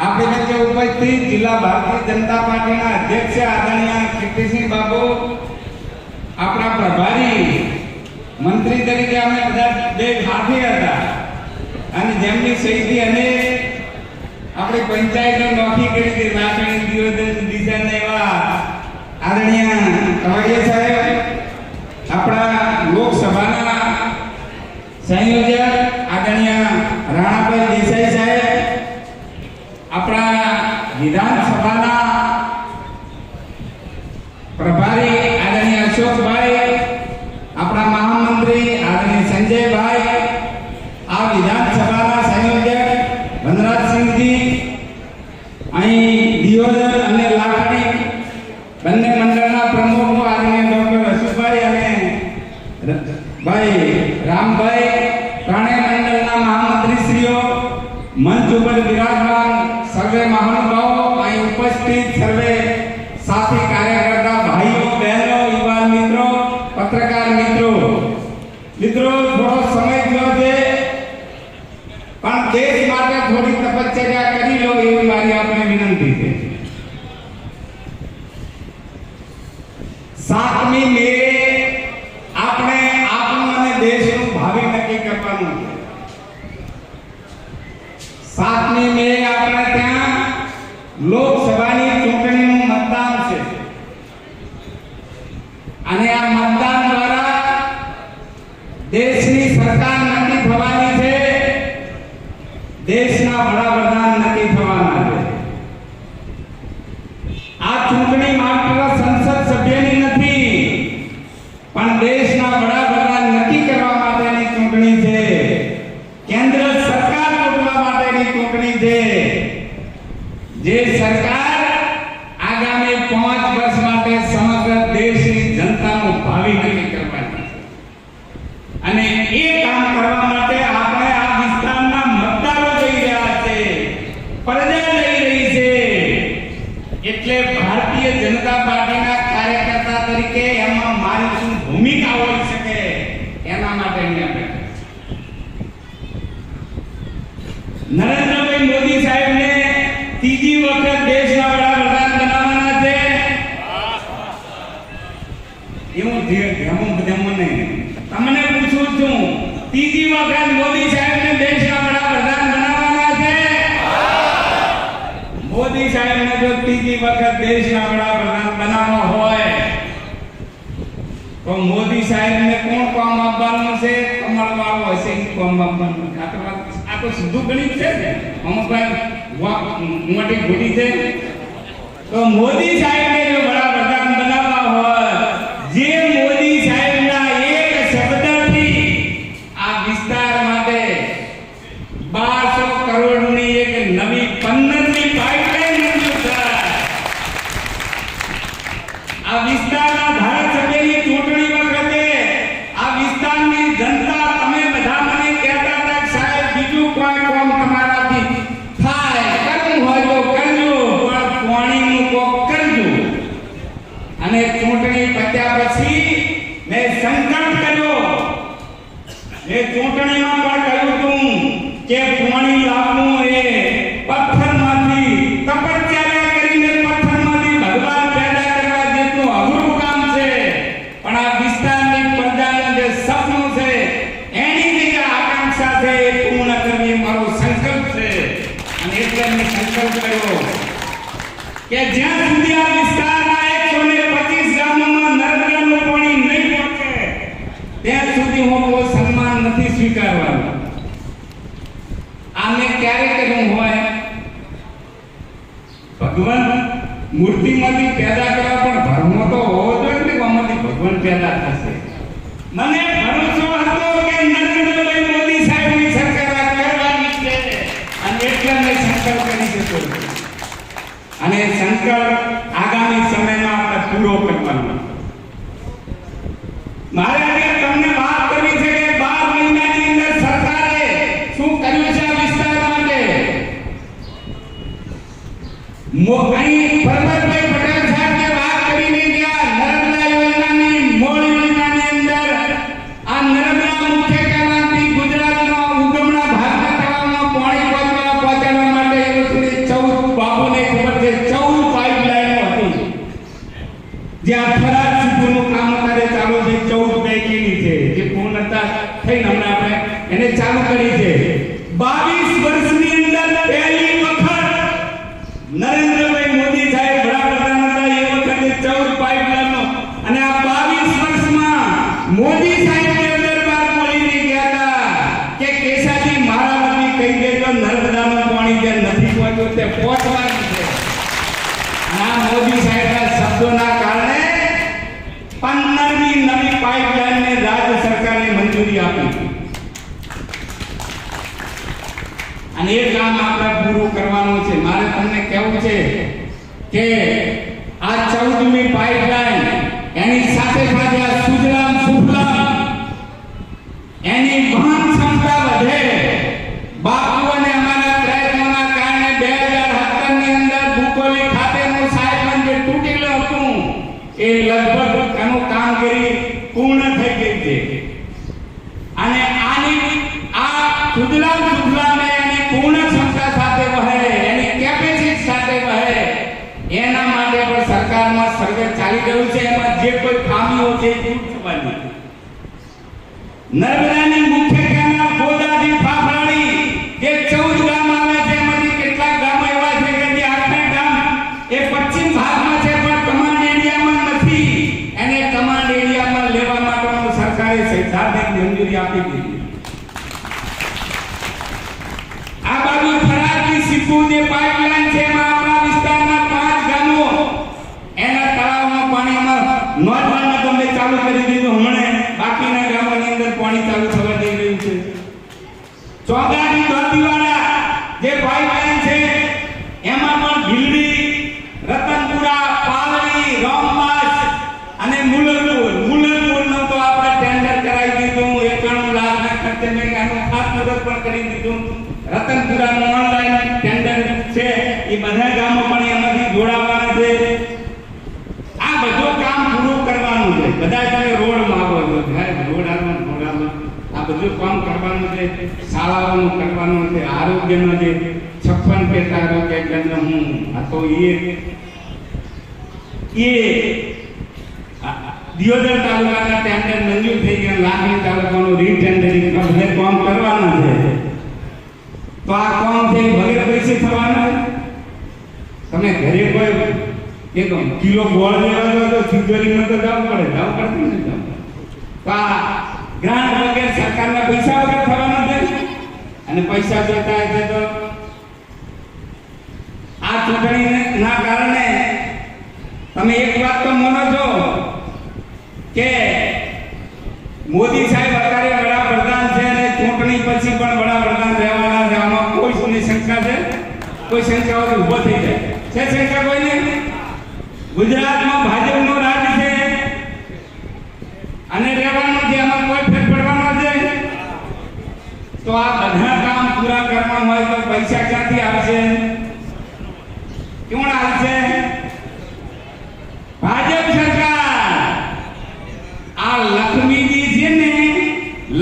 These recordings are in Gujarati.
આપણી વચ્ચે ઉપસ્થિત જિલ્લા ભારતીય જનતા પાર્ટીના અધ્યક્ષ આદરણીય કીર્તિસિંહ બાબુ, આપણા પ્રભારી મંત્રી તરીકે અમે બધા બે સાથે હતા અને જેમની સહીથી અને આપણી પંચાયતનો નોખી કરી હતી લાખણી દિયોદર દિશાને એવા આદરણીય કવાડિયા સાહેબ, આપણા લોકસભાના સંયોજક આદરણીય રાણાભાઈ દેસાઈ સાહેબ, આપણા વિધાનસભાના પ્રભારી આદરણીય અશોકભાઈ, આપણા મહામંત્રી આદરણીય સંજયભાઈ, આ વિધાનસભાના સંયોજક વનરાજસિંહજી, અહીં દિયોદર અને લાખણી બંને મંડળના પ્રમુખો આદરણીય ડોક્ટર અશોકભાઈ અને ભાઈ રામભાઈ, ત્રણેય મંડળના મહામંત્રીશ્રીઓ, મંચ ઉપર વિરાજમાન સર્વે મહાનુભાવો, અહીં ઉપસ્થિત સર્વે સાથી કાર્યકર્તા ભાઈઓ બહેનો, યુવાન મિત્રો, પત્રકાર મિત્રો, થોડો સમય થયો છે પણ દેશ માટે થોડી તપશ્ચર્યા કરી લો એવી મારી આપને વિનંતી છે. 7મી મે આપણે આપણું અને દેશનું ભાવિ નક્કી કરવાનું છે. 7મી મે આપણે ત્યાં લોકસભાની ચૂંટણીનું મતદાન છે અને આ મતદાન દ્વારા દેશની સરકાર નક્કી થવાની છે, દેશના વડાપ્રધાન નક્કી થવાના છે. આ ચૂંટણી માત્ર સંસદ સભ્યની નથી પણ દેશના વડાપ્રધાન નક્કી કરવા માટેની ચૂંટણી છે, કેન્દ્ર સરકાર ચૂંટવા માટેની ચૂંટણી છે. જે સરકાર આગામી 5 વર્ષ માટે સમગ્ર દેશની જનતાનું ભાવિ નક્કી કરવાની છે અને એ કામ કરવા માટે આપણે આ વિસ્તારના મતદારો જઈ રહ્યા છે, પ્રજા જઈ રહી છે. એટલે ભારતીય જનતા પાર્ટીના કાર્યકર્તા તરીકે એમાં મારી શું ભૂમિકા હોઈ શકે એના માટે અહીંયા બેઠા. નરેન્દ્રભાઈ મોદી સાહેબને ત્રીજી વખત દેશના વડાપ્રધાન બનાવવાના છે. એવું નહીં, તમને પૂછું છું, ત્રીજી વખત મોદી સાહેબને દેશના વડાપ્રધાન બનાવવાના છે. મોદી સાહેબને જો ત્રીજી વખત દેશના વડાપ્રધાન બનાવવા હોય તો મોદી સાહેબને કોણ કામ આપવાનું છે? કમળવાળો હશે એ કામ આપવાનું. આ તો સીધું ગણિત છે ને, અમુક મોટી ખોટી છે. તો મોદી સાહેબને જો વડાપ્રધાન બનાવવા હોય, જે મોદી સાહેબના એક શબ્દથી આ વિસ્તાર માટે 1200 કરોડની એક નવી 15મી પાઇપલાઇન મંજૂર થાય. આ વિસ્તારના ધારાસભ્યની ચૂંટણી વખતે આ વિસ્તારની જનતા, તમે બધા મને કહેતા હતા કે સાહેબ બીજું કોઈ કામ તમારાથી થાય, કરવું હોય તો કરજો પણ પાણીનું કોક કરજો. અને ચૂંટણી પત્યા પછી મેં સંકલ્પ કર્યો, મેં ચૂંટણીમાં પણ કહ્યું હતું કે પાણી લાવવું એ પથ્થરમાંથી તપશ્ચર્યા કરીને પથ્થરમાંથી ભગવાન પેદા કરવા જેટલું અઘરું કામ છે. પણ આ વિસ્તારની પ્રજાનું જે સપનું છે, એની જે આકાંક્ષા છે એ પૂર્ણ કરવી મારો સંકલ્પ છે. અને એટલે મેં સંકલ્પ કર્યો કે જ્યાં સુધી આ વિસ્તારના 125 ગામોમાં નર્મદાનું પાણી નહીં પહોંચે ત્યાં સુધી હું કોઈ સન્માન નથી સ્વીકારવાનું. આને ક્યારે કર્યું હોય? ભગવાન મૂર્તિમાંથી પેદા કરવા પણ ધર્મ તો હોવો જોઈએ ને, આમાંથી ભગવાન પેદા થશે. મને ભરોસો હતો કે નરેન્દ્રભાઈ મોદી સાહેબની સરકાર કરવાની છે અને એટલે મેં સંકલ્પ કરી દીધો અને સંકલ્પ આગામી સમયમાં આપણે પૂરો કરવાનો. મારે આજે તમને વાત કરવી છે કે 12 મહિનાની અંદર સરકારે શું કર્યું છે આ વિસ્તાર માટે. અહીં પરબતભાઈ પટેલ સાહેબ જે વાત કરીને ગયા, નર્મદા યોજનાની મૂળ યોજનાની અંદર આ નર્મદા મુખ્ય કેનાલથી ગુજરાતના ઉગમણા ભાગના તળાવમાં પાણી પહોંચાડવા માટે 14 થઈને હમણાં આપણે એને ચાલુ કરી છે 22 વર્ષની અંદર પહેલી વખત નરેન્દ્રભાઈ મોદી સાહેબ વડાપ્રધાન હતા એ વખતે 14 પાઇપલાઇનનો અને આ 22 વર્ષમાં મોદી સાહેબની અંદર બાર બોલીને ગયા હતા કે કેસાજી મારા વતી કહી દેજો નર્મદાનું પાણી જે નથી પહોંચ્યું તે પહોંચવાનું છે. આ મોદી સાહેબના શબ્દોના કારણે 15મી નવી પાઇપલાઇનને રાજ્ય સરકારે મંજૂરી આપી અને એ કામ આપણે પૂરું કરવાનું છે. મારે તમને કહેવું છે કે આ 14મી પાઇપલાઇન એની સાથે સાથે આ સુજલામ સુફલામ એની વહન ક્ષમતા વધે. બાપુ અને અમારા પ્રયત્નોના કારણે 2017 ની અંદર ભૂગોળી ખાતેનું સાયકલ જે તૂટેલું હતું એ લગભગ એનું કામગીરી પૂર્ણ થઈ ગઈ છે અને આની આ સુજલામ સુફલામ એની પૂર્ણ ક્ષમતા સાથે વહે એની કેપેસિટી સાથે વહે એના માટે પણ સરકારમાં સર્વે ચાલી રહ્યું છે. એમાં જે કોઈ ખામીઓ છે એ દૂર થવાની. નર્મદાની મુખ્ય કેનાલ ગોદાથી ફાફડાની જે 14 ગામ આવે છે એમાંથી કેટલાક ગામો એવા છે કે જે 8 ગામ એ પશ્ચિમ ભાગમાં છે પણ કમાન્ડ એરિયામાં નથી. એને કમાન્ડ એરિયામાં લેવા માટેનો સરકારે સૈદ્ધાંતિક મંજૂરી આપી દીધી. આ બાજુ થરાદથી સિદ્ધપુર જે પાઇપલાઇન છે એમાં આપણા વિસ્તારના 5 ગામો એના તળાવમાં પાણીમાં નોંધવાનું તમને ચાલુ કરી દીધું. હમણાં બાકીના ગામોની અંદર પાણી ચાલુ થવા જઈ રહ્યું છે. ચોગાથી દોતીવાડા જે પાઇપલાઇન છે એમાં પણ ભીલડી, રતનપુરા, પાલડી, રામબાસ અને મુલરપુરનો તો આપણે ટેન્ડર કરાવી દીધું. 91 લાખના ખર્ચે મેં આનું ખાતમુહૂર્ત પણ કરી દીધું. રતનપુરાનું ઓનલાઈન ટેન્ડર છે એ બધા ગામો પણ એમાંથી જોડાવાના છે. આ બધું કામ પૂરું કરવાનું છે. બધા તમે રોડ માંગો છો, રોડ આ બધું કામ કરવાનું છે. શાળાઓનું કરવાનું છે. આરોગ્યનો જે 56 પેટા આરોગ્ય કેન્દ્ર હું આ તો એ દિયોદર તાલુકાના ટેન્ડર મંજૂર થઈ ગયા. લાખણી તાલુકાનું રીટેન્ડરિંગ બધે કામ કરવાનું છે. તો આ કામ છે વગેરે પૈસે થવાના. તમે ઘરે કોઈ એક કિલો ગોળ લેવા જાવ તો તિજોરીમાં તો જવું પડે ને. તો આ ગ્રાન્ટ વગેરે સરકારના પૈસા વગર થવાના છે અને પૈસા જોતા છે તો આ ચૂંટણીના કારણે તમે એક વાત તો માનો છો કે મોદી સાહેબ અત્યારે વડાપ્રધાન છે અને ચૂંટણી પછી પણ વડાપ્રધાન રહેવાના છે. આમાં કોઈ સુની શંકા છે? કોઈ શંકા હોય ઉભો થઈ જાય છે? શંકા કોઈ નહીં. ગુજરાતમાં ભાજપનો રાજ છે અને રહેવાનું છે. આમાં કોઈ ફેર પડવાનો છે? તો આ બધા કામ પૂરા કરવા હોય તો પૈસા ક્યાંથી આવશે? કોણ આવશે? ભાજપ સરકાર. આ લક્ષ્મીજી છે ને,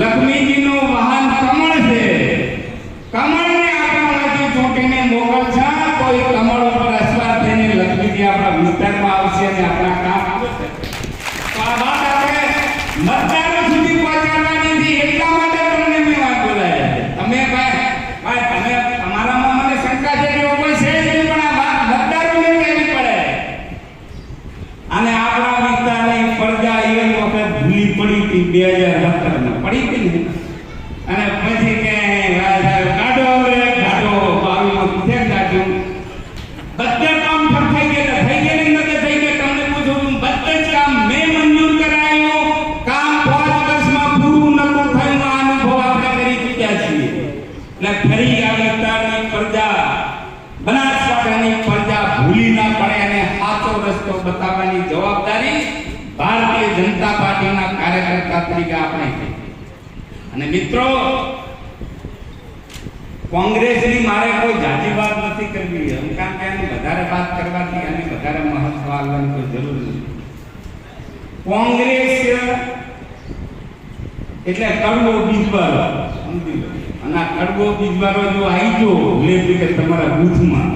લક્ષ્મીજીનું વાહન કમળ છે. કમળને આપણામાંથી ચોંટીને મોકલશે. કોઈ કમળ ઉપર અસવાર થઈને લક્ષ્મીજી આપણા વિસ્તારમાં આવશે અને આપણા કામ આવશે. તો આ વાત આપણે મતદારો સુધી પહોંચાડવાની છે. એટલા માટે તમને મેં વાત બોલાવી. તમે તમે તમારામાં મને શંકા છે કે કોઈ છે જ નહીં, પણ આ વાત મતદારોને કહેવી પડે. અને આપણા વિસ્તારની પ્રજા એ વખત ભૂલી પડી હતી 2017માં પડી હતી ને. અને પછી કે કાઢો રે કાઢો બાવીમાં પૂછે કાઢ્યું. બધા કામ થઈ ગયા નથી થઈ ગયા. તમને પૂછું છું બધા જ કામ મેં મંજૂર કરાયું. કામ 5 વર્ષમાં પૂરું નતું થયું. આ અનુભવ આપણે કરી ચૂક્યા છીએ. એટલે ફરી આ વિસ્તારની પ્રજા, બનાસકાંઠાની પ્રજા ભૂલી ના પડે અને સાચો રસ્તો બતાવવાની જવાબદારી ભારતીય જનતા પાર્ટીના કાર્યકર્તા તરીકે આપણે. અને મિત્રો, કોંગ્રેસની મારે કોઈ જાજી વાત નથી કરવી. કારણ કે એની વધારે વાત કરવાથી અને વધારે મહત્વ આપવાની કોઈ જરૂર નથી. કોંગ્રેસ એટલે કડવો બીજવારો, સમજી લો. અને આ કડવો બીજવારો જો આવી ગયો એટલે કે તમારા બૂથમાં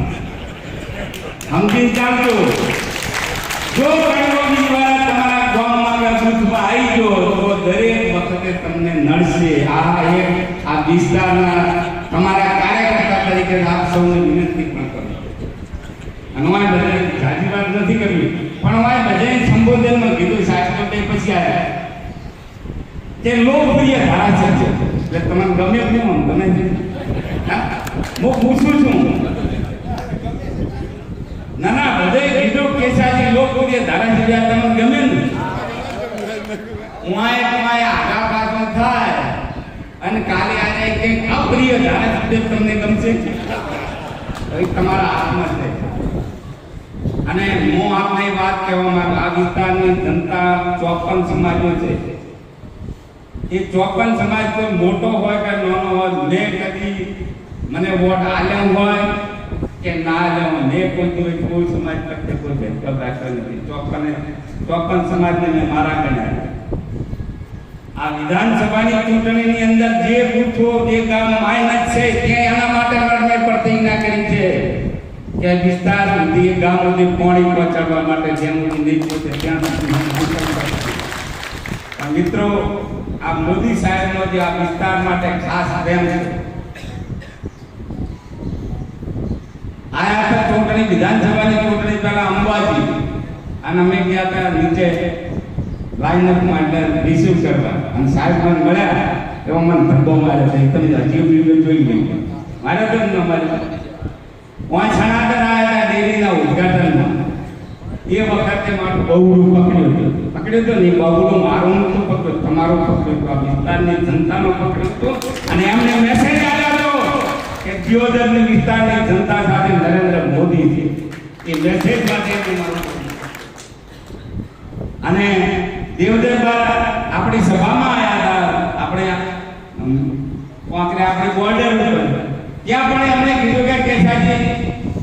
સમજી ચાલજો. જો કડવો બીજવારો તમારા ગામમાં કે બૂથમાં આવી ગયો તો દરેક વખતે તમને નડશે. હા એક આ વિસ્તારના તમારા કાર્યકર્તા તરીકે આપ સૌને વિનંતી પણ કરું અને હું બધા જાજી વાત નથી કરવી પણ હું બધાને સંબોધનમાં કીધું સાહેબ તો તે પછી આવ્યા તે લોકપ્રિય ધારાસભ્ય એટલે તમને ગમે કેમ ગમે છે હું પૂછું છું ના ના બધે કીધું કેસાજી લોકપ્રિય ધારાસભ્ય તમને ગમે ને હું આગા પાછળ થાય અને કાલે આજે કંઈક અપ્રિય ધારાસભ્ય તમને ગમશે તમારા હાથમાં છે અને હું આપને વાત કહેવા માંગુ આ વિસ્તારની જનતા 54 સમાજનો છે એ 54 સમાજ કોઈ મોટો હોય કે નાનો હોય મેં કદી મને વોટ આલ્યો હોય કે ના આલ્યો મેં કોઈ સમાજ પ્રત્યે કોઈ ભેદભાવ રાખ્યો નથી 54 સમાજને મેં મારા ગણ્યા આ વિધાનસભાની ચૂંટણીની અંદર જે બૂથો જે ગામ માઇનસ છે તે એના માટે મેં પ્રતિજ્ઞા કરી છે કે વિસ્તાર સુધી ગામ સુધી પાણી પહોંચાડવા માટે જેમ નહીં પહોંચે ત્યાં સુધી મિત્રો આ મોદી સાહેબનો જે આ વિસ્તાર માટે ખાસ પ્રેમ છે આયા હતા ચૂંટણી વિધાનસભાની ચૂંટણી પહેલા અંબાજી અને અમે ગયા હતા નીચે લાઈનઅપમાં એટલે રિસીવ કરવા અને સાહેબ મને મળ્યા એવો મને ધબ્બો મારે છે તમે હજી જોઈ ગઈ મારે તો ન મારે પાંચ સનાતન આવ્યા હતા ડેરીના ઉદઘાટનમાં એ વખતે મારું બહુડું પકડ્યું હતું ને બહુડું મારું નતું પકડ્યું તમારું પકડ્યું હતું આ વિસ્તારની જનતાનો પકડ્યું હતું અને એમને મેસેજ આવ્યો હતો કે દિયોદરની વિસ્તારની જનતા સાથે નરેન્દ્ર મોદી છે એ મેસેજ માટે અને દેવદર આપણી સભામાં આવ્યા હતા આપણે આપણી બોર્ડર ઉપર ત્યાં પણ એમણે કીધું કે કેસાજી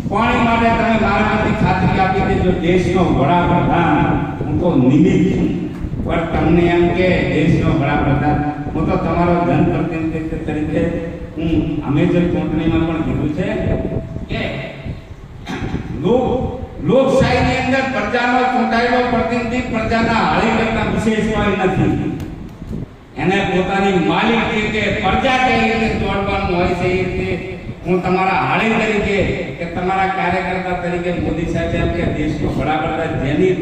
પાણી માટે તમે મારામાંથી ખાતરી આપી દેજો દેશનો વડાપ્રધાન હું તો નિમિત્ત છું પણ તમને એમ કે દેશનો વડાપ્રધાન હું તો તમારો જનપ્રતિનિધિ તરીકે અમે જે ચૂંટણીમાં પણ કીધું છે કે લોકશાહીની અંદર પ્રજાનો ચૂંટાયેલો પ્રતિનિધિ પ્રજાના હાળી કરતા વિશેષ કોઈ નથી એને પોતાની માલિકી કે પ્રજા કઈ રીતે જોડવાનું હોય છે એ રીતે હું તમારા હાળી તરીકે કે તમારા કાર્યકર્તા તરીકે મોદી સાહેબ એમ કે દેશનો વડાપ્રધાન જેની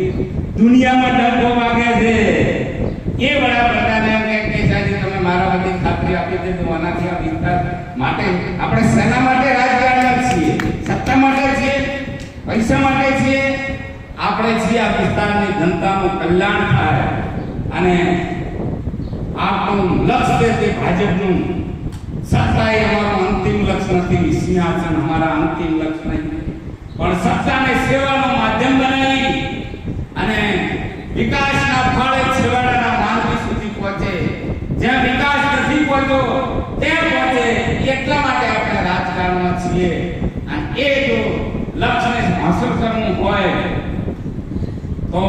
દુનિયામાં ડંકો વાગે છે એ વડાપ્રધાન એમ કે સાહેબ તમે મારા બધી ખાતરી આપી દેજો આનાથી આ વિસ્તાર માટે આપણે સેના માટે રાજકારણમાં છીએ સત્તા માટે છીએ પૈસા માટે છીએ આપણે છીએ આ વિસ્તારની જનતાનું કલ્યાણ થાય અને આપણું લક્ષ્ય છે ભાજપનું સત્તા એ અમારું અંતિમ લક્ષ્ય નથી સિંહાસન અમારા અંતિમ લક્ષ્ય નહીં પણ સત્તાને સેવાનું માધ્યમ બનાવી અને વિકાસના ફળ છેવાડાના માનવી સુધી પહોંચે જ્યાં વિકાસ નથી પહોંચ્યો ત્યાં પહોંચે એટલા માટે આપણે રાજકારણમાં છીએ અને એ જો લક્ષ્યને હાંસલ કરવું હોય તો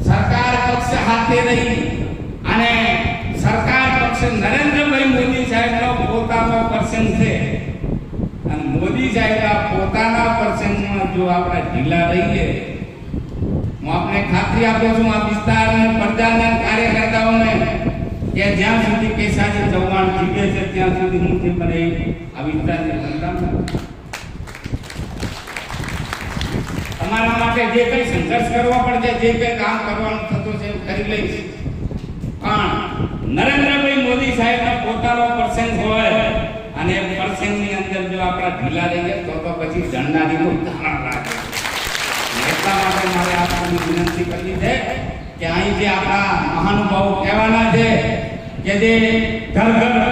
સરકાર પક્ષ હાથે રહી અને સરકાર પક્ષ નરેન્દ્રભાઈ મોદી સાહેબનો પોતાનો પર્સન છે અને મોદી સાહેબના પોતાના પર્સનમાં જો આપણે ઢીલા રહીએ હું આપને ખાતરી આપું છું આ વિસ્તારના પ્રજાના કાર્યકર્તાઓને કે જ્યાં સુધી કેસાજી ચૌહાણ જીતે છે ત્યાં સુધી હું જે મને આ વિસ્તારની જનતા તમારા માટે જે કંઈ સંઘર્ષ કરવો પડશે જે કંઈ કામ કરવાનું થતું છે કરી લઈશ પણ નરેન્દ્રભાઈ મોદી સાહેબનો પોતાનો પર્સન હોય અને એ પર્સનની અંદર જો આપણા ઢીલા રહીએ તો પછી જણનારીનું ધારણ રાખે એટલા માટે મારે આપને વિનંતી કરવી છે કે અહીં જે આપણા મહાનુભાવો કહેવાના છે કે જે ઘર ઘર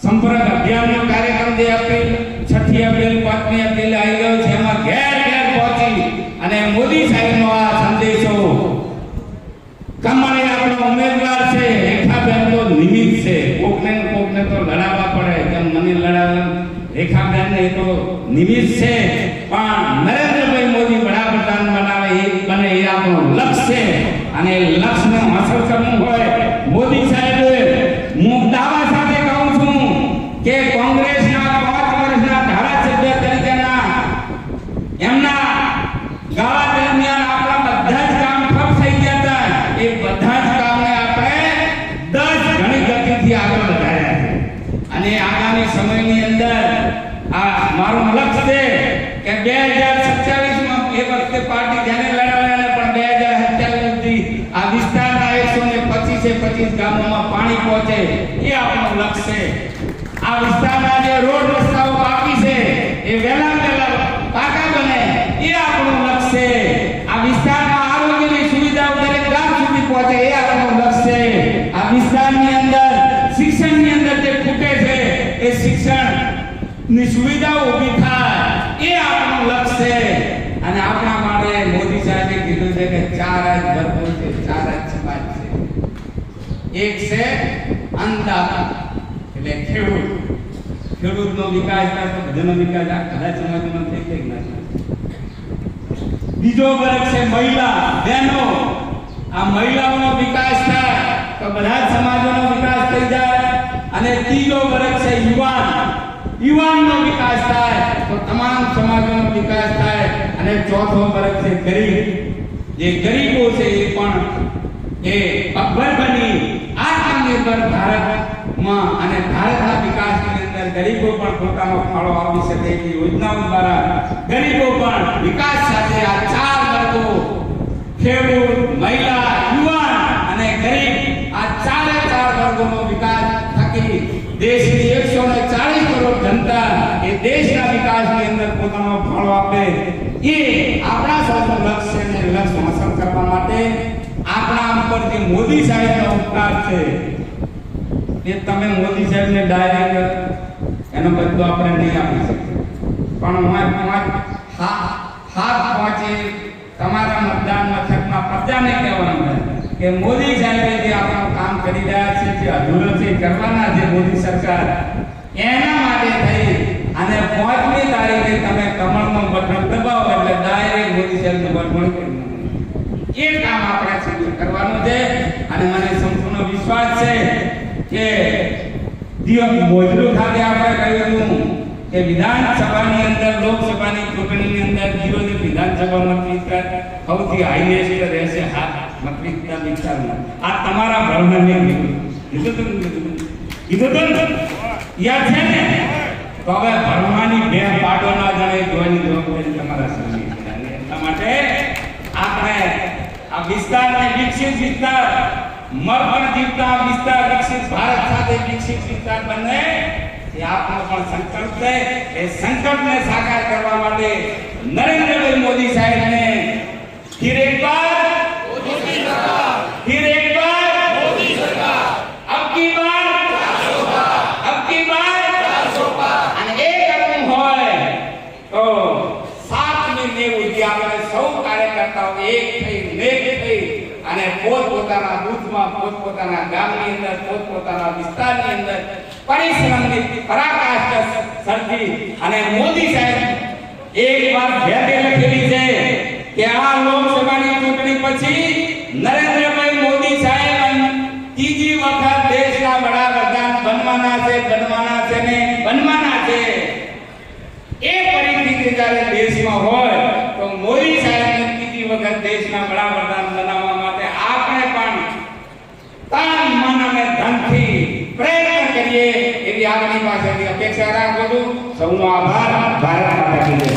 સંપર્ક અભિયાનનો કાર્યક્રમ જે એપ્રિલ 6 એપ્રિલ 5 એપ્રિલ આવી ગયો છે એમાં ઘેર ઘેર પહોંચી અને મોદી સાહેબનો આ સંદેશો કમળે આપણો ઉમેદવાર છે રેખાબેન તો નિમિત્ત છે કોકને તો લડાવવા પડે જેમ મને લડાવવા રેખાબેન ને તો નિમિત્ત છે પણ નરેન્દ્રભાઈ મોદી વડાપ્રધાન બનાવે એ બને એ આપણું લક્ષ્ય છે અને લક્ષ્યને હાંસલ કરવું હોય મોદી સાહેબે હું દાવા સાથે કહું છું કે કોંગ્રેસના 5 વર્ષના ધારાસભ્ય તરીકેના એમના ગાળા દરમિયાન આપણા બધા જ કામ ઠપ થઈ ગયા હતા એ બધા જ કામને આપણે 10 ગણી ગતિથી આગળ વધાર્યા મારું લક્ષ્ય છે કે 2027 માં એ વખતે પાર્ટી જેને લડાવ્યા પણ 2027 સુધી આ વિસ્તારના 125 ગામોમાં પાણી પહોંચે એ આપણું લક્ષ્ય છે. આ વિસ્તારના જે રોડ રસ્તાઓ બાકી છે એ વહેલા પાકા બને એ આપણું લક્ષ્ય છે. આ વિસ્તારમાં આરોગ્યની સુવિધાઓ દરેક ગામ સુધી પહોંચે એ આપણું લક્ષ્ય છે. આ વિસ્તારની અંદર શિક્ષણની અંદર જે ખૂટે છે એ શિક્ષણની સુવિધાઓ ઊભી થાય એ આપણું લક્ષ્ય છે. અને આપણા માટે મોદી સાહેબે કીધું છે કે 4 જ ભરપૂર છે, 4 જ સમાજ છે. એક છે અન્નદાતા એટલે ખેડૂતનો વિકાસ થાય તો બધાનો વિકાસ આ બધા સમાજમાં થઈ જાય ના થાય. બીજો વર્ગ છે મહિલા બહેનો, આ મહિલાઓનો વિકાસ થાય તો બધા સમાજોનો વિકાસ થઈ જાય. અને ત્રીજો વર્ગ છે યુવાનનો વિકાસ થાય તો તમામ સમાજોનો વિકાસ થાય. અને ચોથો વર્ગ છે ગરીબ, જે ગરીબો છે એ પણ એ પગભર બની આત્મનિર્ભર ભારતમાં અને ભારતના વિકાસની અંદર ગરીબો પણ પોતાનો ફાળો આપી શકે એવી યોજનાઓ દ્વારા ગરીબો પણ વિકાસ સાથે આ 4 વર્ગો ખેડૂત, મહિલા, યુવાન અને ગરીબ આ 4 વર્ગોનો વિકાસ થકી દેશની 140 કરોડ જનતા એ દેશના વિકાસની અંદર પોતાનો ફાળો આપે એ આપણા સૌનું લક્ષ્ય અને લક્ષ્ય હાંસલ કરવા માટે આપણા ઉપર જે મોદી સાહેબનો ઉપકાર છે એ તમે મોદી સાહેબને ડાયરેક્ટ એનો બદલો આપણે નહીં આપી શકીએ, પણ હાથ પહોંચે તમારા મતદાન મથકમાં પ્રજાને કહેવાનું કે મોદી સાહેબે જે આપણું કામ કરી રહ્યા છે, જે અધૂરું છે કરવાના છે મોદી સરકાર, એના માટે થઈ અને 5મી તારીખે તમે કમળનું બટન દબાવો એટલે ડાયરેક્ટ મોદી સાહેબનું બટન કરી એ કામ આપણે સાથે કરવાનું છે. અને મને સંપૂર્ણ વિશ્વાસ છે કે દિવસ મોજરૂ ખાતે આપણે કહ્યું કે વિધાનસભાની અંદર લોકસભાની ચૂંટણીની અંદર જીરોની વિધાનસભા મત વિસ્તાર સૌથી હાઈએસ્ટ રહેશે. મત વિસ્તારમાં આ તમારા ભરણને કીધું યાદ છે ને? તો હવે ભરવાની બે પાડો ના જણે જોવાની જવાબદારી તમારા સૌની છે. એટલા માટે આપણે આ વિસ્તારને વિકસિત વિસ્તાર, મરપણ જીવતા વિસ્તાર, વિકસિત ભારત સાથે વિકસિત વિસ્તાર બને એ આપણો પણ સંકલ્પ છે. એ સંકલ્પને સાકાર કરવા માટે નરેન્દ્રભાઈ મોદી સાહેબને ફિર એક બાર મોદી સરકાર, ફિર એક બાર મોદી સરકાર, અબ કી બાર 400 પાર, અબ કી બાર 400 પાર. અને એ કરવું હોય તો 7મી મે સુધી આપણે સૌ કાર્યકર્તાઓ એક થઈ અને પોતપોતાના બૂથમાં, પોતપોતાના ગામની અંદર, પોતપોતાના વિસ્તારની અંદર પરિશ્રમની પરાકાષ્ઠા સર્જી અને મોદી સાહેબ એક વાત ભેટે લખેલી છે કે આ લોકસભાની ચૂંટણી પછી નરેન્દ્રભાઈ મોદી સાહેબ ત્રીજી વખત દેશના વડાપ્રધાન બનવાના છે ને બનવાના છે. એ પરિસ્થિતિ જ્યારે દેશમાં હોય તો મોદી સાહેબને ત્રીજી વખત દેશના વડાપ્રધાન બનાવવા માટે આપણે પણ તન, મન અને ધનથી પ્રયત્ન કરીએ એવી આપણી પાસેથી અપેક્ષા રાખું છું. સૌનો આભાર. ભારત માતા કી જય.